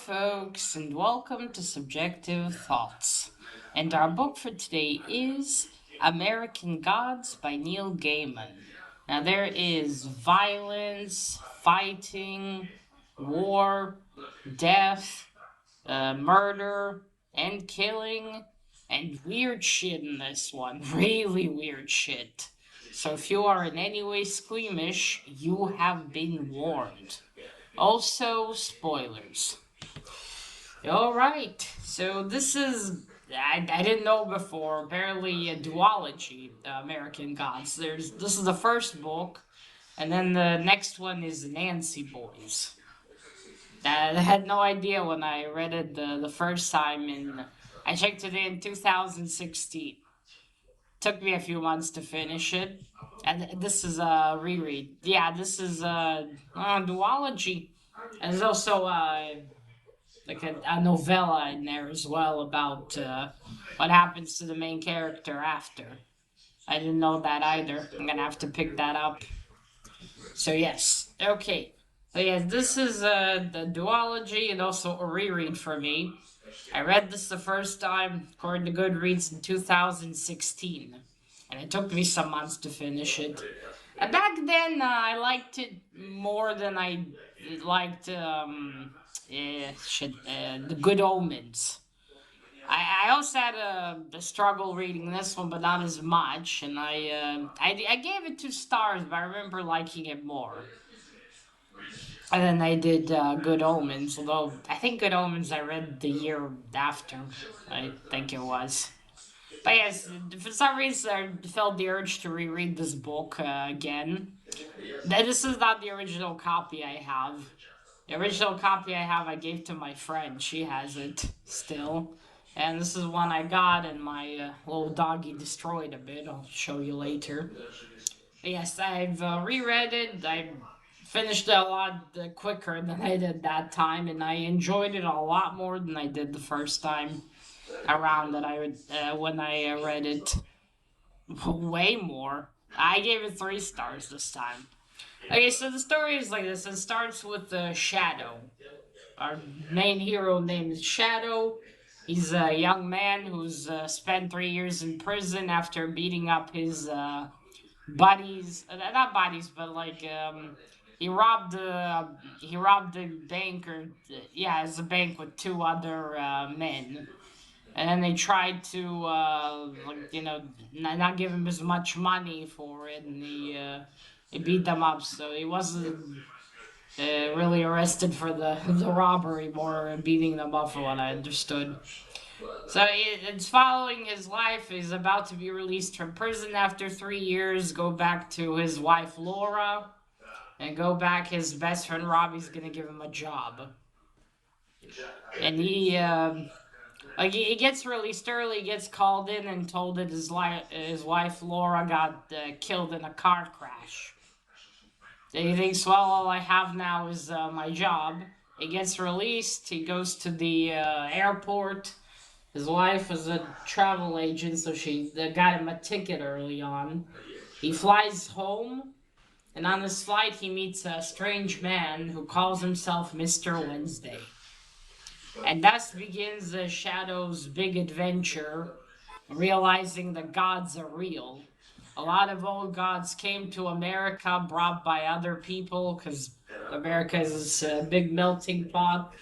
folks, and welcome to Subjective Thoughts. And our book for today is American Gods by Neil Gaiman. Now, there is violence, fighting, war, death, murder, and killing, and weird shit in this one. Really weird shit. So, if you are in any way squeamish, you have been warned. Also, spoilers. Alright, so this is. I didn't know before, apparently a duology, American Gods. This is the first book, and then the next one is Nancy Boys. I had no idea when I read it the first time, and I checked it in 2016. Took me a few months to finish it, and this is a reread. Yeah, this is a duology. And there's also like a novella in there as well about what happens to the main character after. I didn't know that either. I'm gonna have to pick that up. So yes, okay. So yes, this is the duology and also a reread for me. I read this the first time, according to Goodreads, in 2016, and it took me some months to finish it. Back then, I liked it more than I liked The Good Omens. I also had a struggle reading this one, but not as much. And I gave it 2 stars, but I remember liking it more. And then I did Good Omens, although I think Good Omens I read the year after. I think it was. But yes, for some reason I felt the urge to reread this book again. This is not the original copy I have. The original copy I have I gave to my friend. She has it still. And this is one I got and my little doggy destroyed a bit. I'll show you later. But yes, I've reread it. I finished it a lot quicker than I did that time. And I enjoyed it a lot more than I did the first time around that when I read it. Way more. I gave it 3 stars this time. Okay, so the story is like this. It starts with Shadow. Our main hero named Shadow. He's a young man who's spent 3 years in prison after beating up his buddies. Not buddies, but like he robbed a bank or yeah, it's a bank with 2 other men. And then they tried to, not give him as much money for it, and he beat them up. So he wasn't really arrested for the robbery, more beating them up, from what I understood. So it's following his life. He's about to be released from prison after 3 years. Go back to his wife Laura, and go back. His best friend Robbie's gonna give him a job, and he gets released early, gets called in and told that his wife Laura got killed in a car crash. He thinks, well, all I have now is my job. He gets released. He goes to the airport. His wife is a travel agent, so she got him a ticket early on. He flies home, and on his flight, he meets a strange man who calls himself Mr. Wednesday. And thus begins the Shadow's big adventure, realizing the gods are real. A lot of old gods came to America, brought by other people, because America is this big melting pot,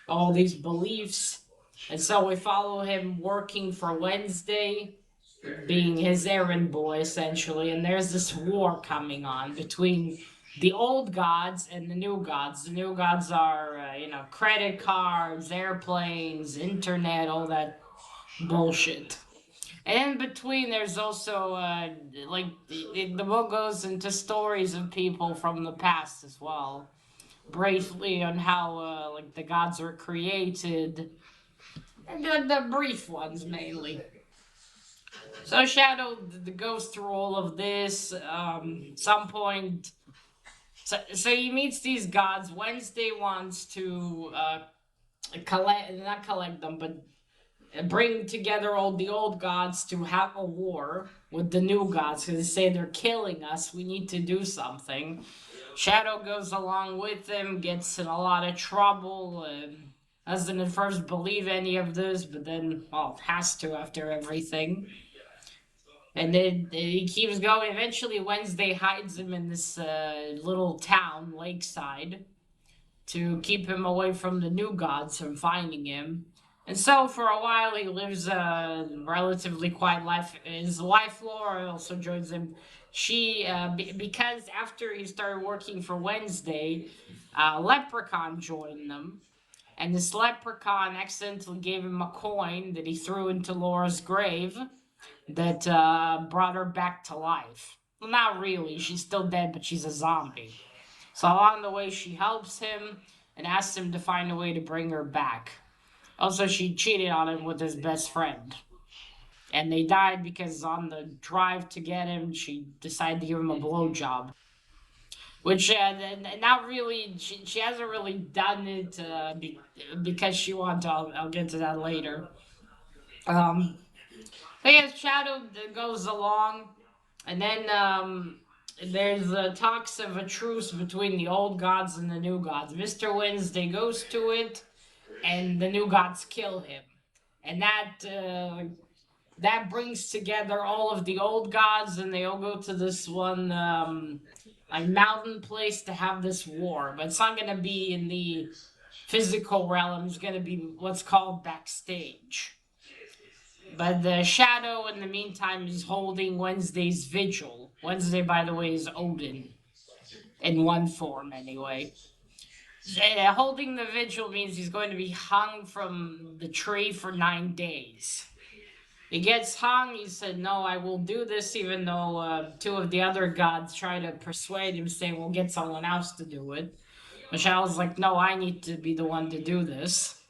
all these beliefs. And so we follow him working for Wednesday, being his errand boy, essentially. And there's this war coming on between the old gods and the new gods. The new gods are, credit cards, airplanes, internet, all that bullshit. And in between, there's also, the book goes into stories of people from the past as well. Briefly on how, the gods were created. And the brief ones, mainly. So Shadow goes through all of this. Some point, so he meets these gods. Wednesday wants to not collect them, but bring together all the old gods to have a war with the new gods, because they say they're killing us. We need to do something. Shadow goes along with them, gets in a lot of trouble. doesn't at first believe any of this, but then, well, has to after everything. And then he keeps going. Eventually, Wednesday hides him in this little town, Lakeside, to keep him away from the new gods from finding him. And so, for a while, he lives a relatively quiet life. His wife, Laura, also joins him. Because after he started working for Wednesday, Leprechaun joined them. And this leprechaun accidentally gave him a coin that he threw into Laura's grave that brought her back to life. Well, not really. She's still dead, but she's a zombie. So along the way, she helps him and asks him to find a way to bring her back. Also, she cheated on him with his best friend. And they died because on the drive to get him, she decided to give him a blowjob. Which, not really, she hasn't really done it because she wanted to. I'll get to that later. Um, but yeah, Shadow goes along, and then there's talks of a truce between the old gods and the new gods. Mr. Wednesday goes to it, and the new gods kill him. And that brings together all of the old gods, and they all go to this one like mountain place to have this war. But it's not gonna be in the physical realm. It's gonna be what's called backstage. But the Shadow, in the meantime, is holding Wednesday's vigil. Wednesday, by the way, is Odin in one form, anyway. Holding the vigil means he's going to be hung from the tree for 9 days. He gets hung. He said, "No, I will do this," even though two of the other gods try to persuade him, saying, "We'll get someone else to do it." Michelle's like, "No, I need to be the one to do this."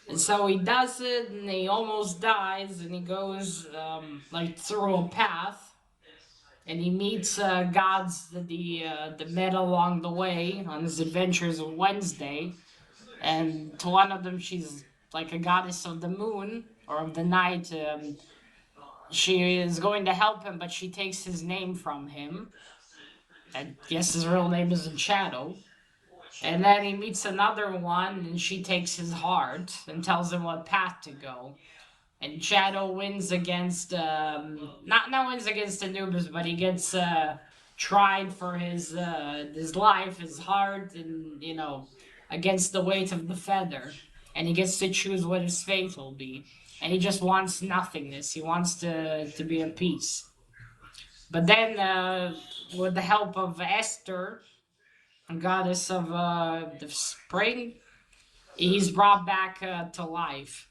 And so he does it, and he almost dies, and he goes like through a path, and he meets gods that met along the way on his adventures of Wednesday. And to one of them, she's like a goddess of the moon or of the night. She is going to help him, but she takes his name from him. I guess his real name isn't Shadow. And then he meets another one, and she takes his heart and tells him what path to go. And Shadow wins against not wins against Anubis, but he gets tried for his life, his heart, and against the weight of the feather, and he gets to choose what his fate will be. And he just wants nothingness. He wants to be at peace. But then, with the help of Esther, goddess of the spring, he's brought back to life.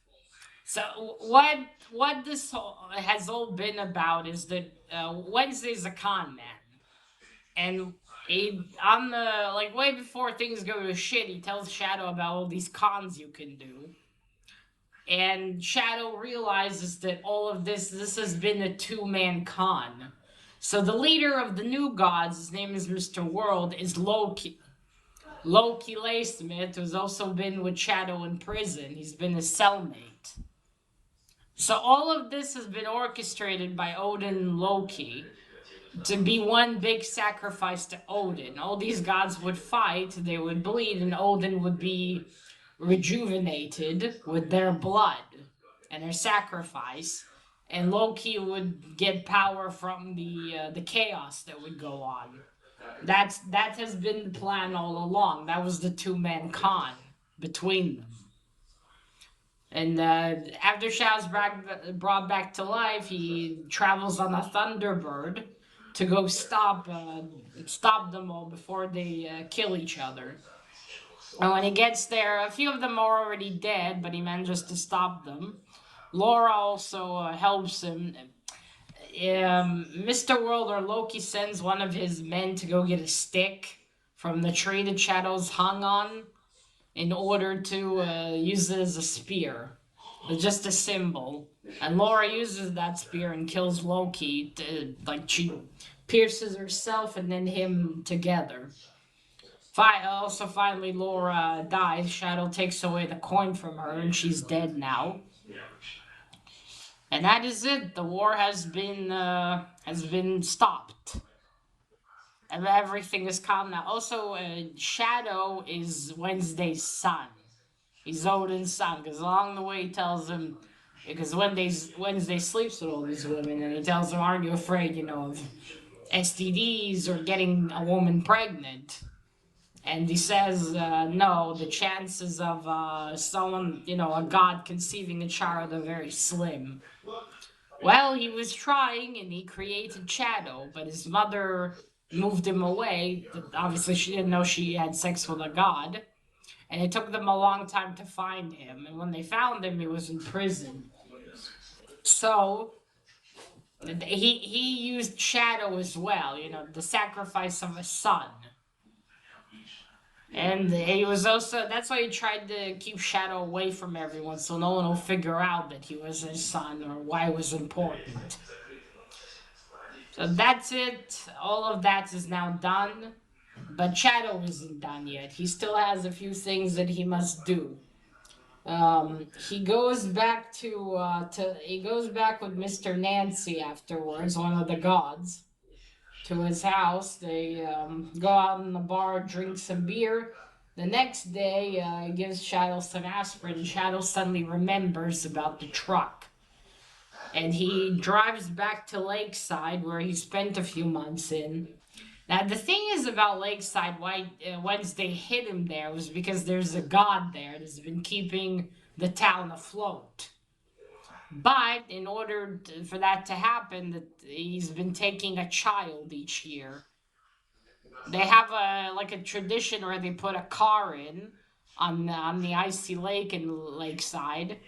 So what this has all been about is that Wednesday's a con man, and on the like way before things go to shit, he tells Shadow about all these cons you can do, and Shadow realizes that all of this has been a two-man con. So the leader of the new gods, his name is Mr. World, is Loki. Loki Laysmith, who's also been with Shadow in prison. He's been his cellmate. So all of this has been orchestrated by Odin and Loki to be one big sacrifice to Odin. All these gods would fight, they would bleed, and Odin would be rejuvenated with their blood and their sacrifice. And Loki would get power from the chaos that would go on. That has been the plan all along. That was the two-man con between them. And after Shadow's brought back to life, he travels on a Thunderbird to go stop them all before they kill each other. And when he gets there, a few of them are already dead, but he manages to stop them. Laura also helps him. Mr. World or Loki sends one of his men to go get a stick from the tree that Shadow's hung on in order to use it as a spear. It's just a symbol. And Laura uses that spear and kills Loki. She pierces herself and then him together. Also, finally, Laura dies. Shadow takes away the coin from her, and she's dead now. And that is it. The war has been stopped. And everything is calm now. Also, Shadow is Wednesday's son. He's Odin's son, because along the way he tells him, because Wednesday sleeps with all these women, and he tells them, "Aren't you afraid, of STDs or getting a woman pregnant?" And he says, "No, the chances of someone, a god conceiving a child are very slim." Well, he was trying, and he created Shadow, but his mother moved him away. Obviously, she didn't know she had sex with a god, and it took them a long time to find him. And when they found him, he was in prison. So he used Shadow as well, the sacrifice of a son. And he was also, that's why he tried to keep Shadow away from everyone, so no one will figure out that he was his son or why it was important. So that's it. All of that is now done. But Shadow isn't done yet. He still has a few things that he must do. He goes back to he goes back with Mr. Nancy afterwards, one of the gods, to his house. They go out in the bar, drink some beer. The next day, he gives Shadow some aspirin. Shadow suddenly remembers about the truck. And he drives back to Lakeside, where he spent a few months in. Now, the thing is about Lakeside, why Wednesday hid him there was because there's a god there that's been keeping the town afloat. But in order for that to happen, that he's been taking a child each year. They have a tradition where they put a car in on the icy lake in Lakeside,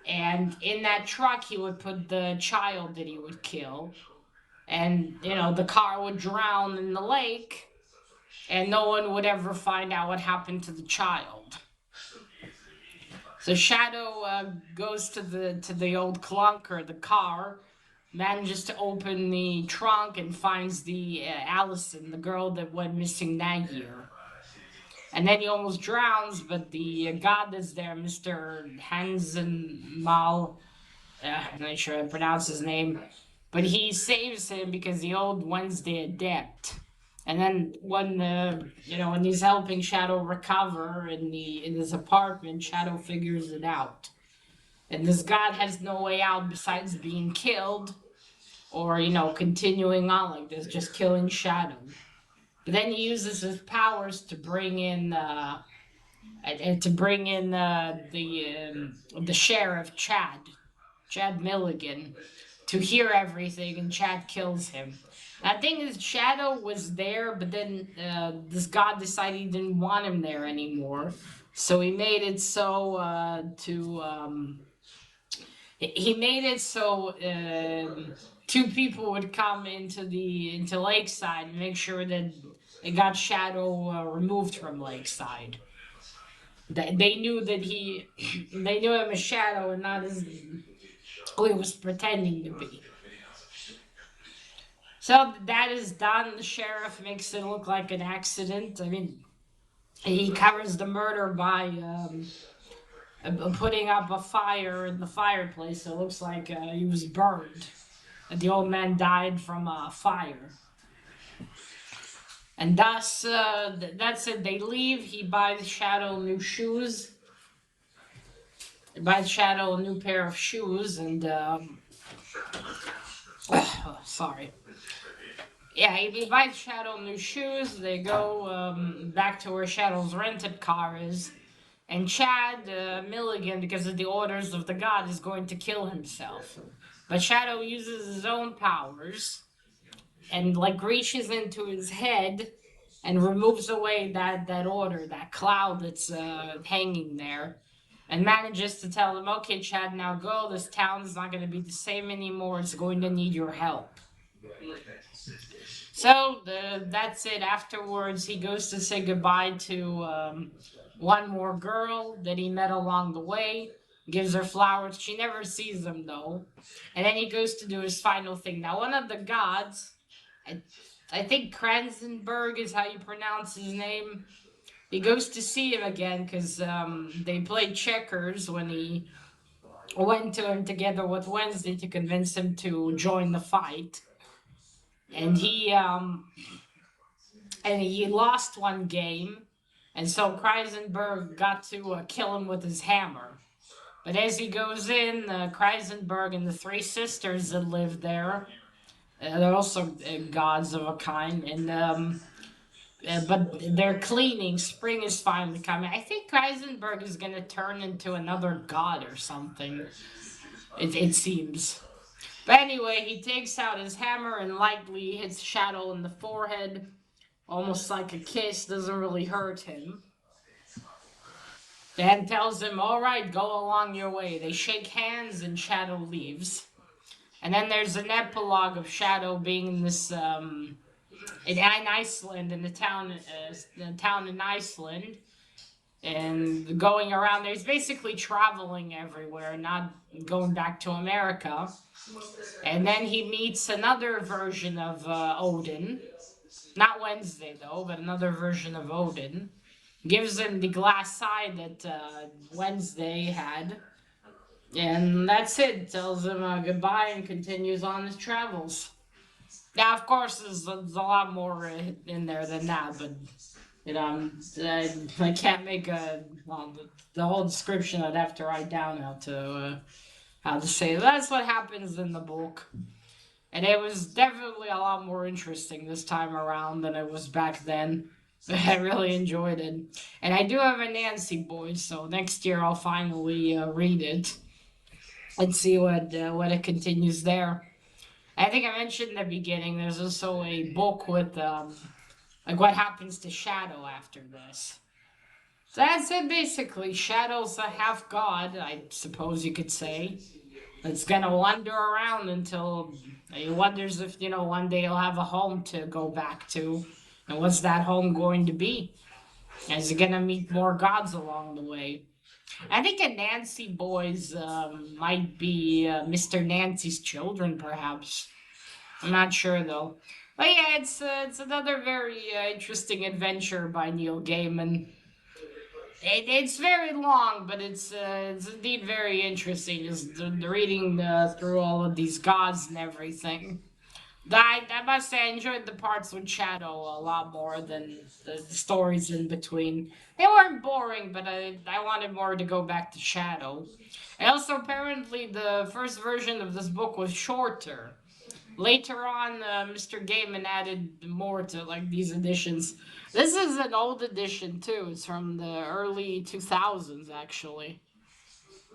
and in that truck he would put the child that he would kill, and the car would drown in the lake, and no one would ever find out what happened to the child. So Shadow goes to the old clunker, the car, manages to open the trunk and finds the Allison, the girl that went missing that year. And then he almost drowns, but the god that's there, Mr. Hansenmal, I'm not sure how to pronounce his name, but he saves him because he owed Wednesday a debt. And then when he's helping Shadow recover in his apartment, Shadow figures it out. And this god has no way out besides being killed, or continuing on like this, just killing Shadow. But then he uses his powers to bring in the sheriff Chad Milligan, to hear everything, and Chad kills him. The thing is, Shadow was there, but then this god decided he didn't want him there anymore, so he made it so he made it so two people would come into Lakeside and make sure that they got Shadow removed from Lakeside. They knew that they knew him as Shadow and not as who he was pretending to be. So that is done. The sheriff makes it look like an accident. I mean, he covers the murder by putting up a fire in the fireplace. So it looks like he was burned. And the old man died from a fire. And thus, that's it. They leave. He buys Shadow new shoes. He buys Shadow a new pair of shoes, and sorry. Yeah, he buys Shadow new shoes. They go back to where Shadow's rented car is. And Chad Milligan, because of the orders of the god, is going to kill himself. But Shadow uses his own powers and reaches into his head and removes away that order, that cloud that's hanging there, and manages to tell him, "Okay, Chad, now go. This town is not going to be the same anymore. It's going to need your help." So that's it. Afterwards, he goes to say goodbye to one more girl that he met along the way. Gives her flowers. She never sees them though. And then he goes to do his final thing. Now, one of the gods, I think Kranzenberg is how you pronounce his name. He goes to see him again because they played checkers when he went to him together with Wednesday to convince him to join the fight. And he lost one game, And so Kreisenberg got to kill him with his hammer. But as he goes in, Kreisenberg and the three sisters that live there, they're also gods of a kind, and but they're cleaning. Spring is finally coming. I think Kreisenberg is gonna turn into another god or something. It seems. But anyway, he takes out his hammer and lightly hits Shadow in the forehead, almost like a kiss. Doesn't really hurt him. Dan tells him, "All right, go along your way." They shake hands and Shadow leaves. And then there's an epilogue of Shadow being in this in Iceland, in the town in Iceland, and going around there. He's basically traveling everywhere, not going back to America. And then he meets another version of Odin, not Wednesday though, but another version of Odin. Gives him the glass eye that Wednesday had. And that's it. Tells him goodbye and continues on his travels. Now, of course, there's a lot more in there than that, but you know, I can't make a well, the whole description. I'd have to write down how to say it. That's what happens in the book, and it was definitely a lot more interesting this time around than it was back then. I really enjoyed it, and I do have a Nancy boy, so next year I'll finally read it and see what it continues there. I think I mentioned in the beginning. There's also a book with like what happens to Shadow after this. So that's it basically. Shadow's a half god, I suppose you could say. It's gonna wander around until he wonders if one day he'll have a home to go back to, and what's that home going to be? Is he gonna meet more gods along the way? I think a Nancy Boys might be Mr. Nancy's children, perhaps. I'm not sure though. But yeah, it's another very interesting adventure by Neil Gaiman. It's very long, but it's indeed very interesting. Just reading through all of these gods and everything. I must say I enjoyed the parts with Shadow a lot more than the stories in between. They weren't boring, but I wanted more to go back to Shadow. And also, apparently, the first version of this book was shorter. Later on, Mr. Gaiman added more to like these editions. This is an old edition too. It's from the early 2000s actually.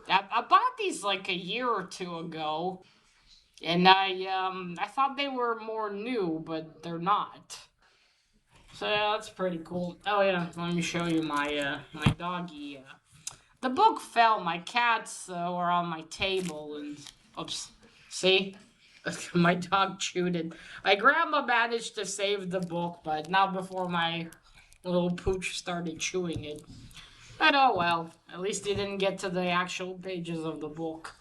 I bought these like a year or two ago, and I thought they were more new, but they're not. So yeah, that's pretty cool. Oh yeah, let me show you my doggy. The book fell. My cats were on my table, and oops. See, my dog chewed it. My grandma managed to save the book, but not before my little pooch started chewing it. But oh well, at least he didn't get to the actual pages of the book.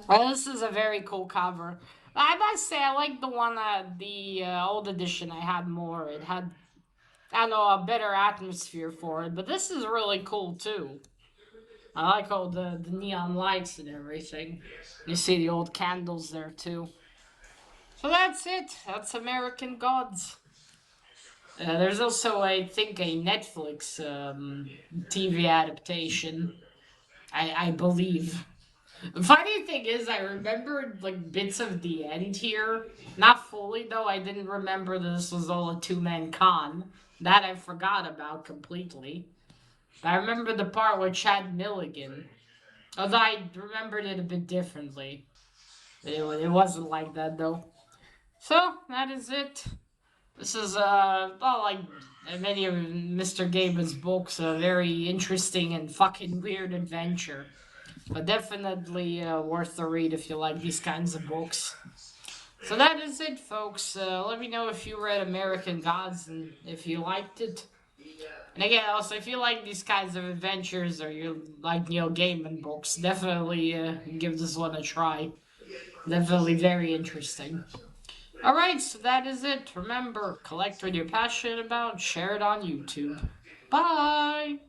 Well, this is a very cool cover. I must say, I like the one the old edition. I had more. It had, I don't know, a better atmosphere for it. But this is really cool too. I like all the neon lights and everything. You see the old candles there too. So that's it. That's American Gods. There's also, I think, a Netflix TV adaptation. I believe. The funny thing is, I remembered like bits of the end here. Not fully though. I didn't remember that this was all a two-man con. That I forgot about completely. I remember the part with Chad Milligan. Although I remembered it a bit differently. It wasn't like that though. So that is it. This is well, like many of Mr. Gaiman's books, a very interesting and fucking weird adventure. But definitely worth the read if you like these kinds of books. So that is it, folks. Let me know if you read American Gods and if you liked it. And again, also, if you like these kinds of adventures or you like Neil Gaiman books, definitely give this one a try. Definitely very interesting. Alright, so that is it. Remember, collect what you're passionate about, share it on YouTube. Bye!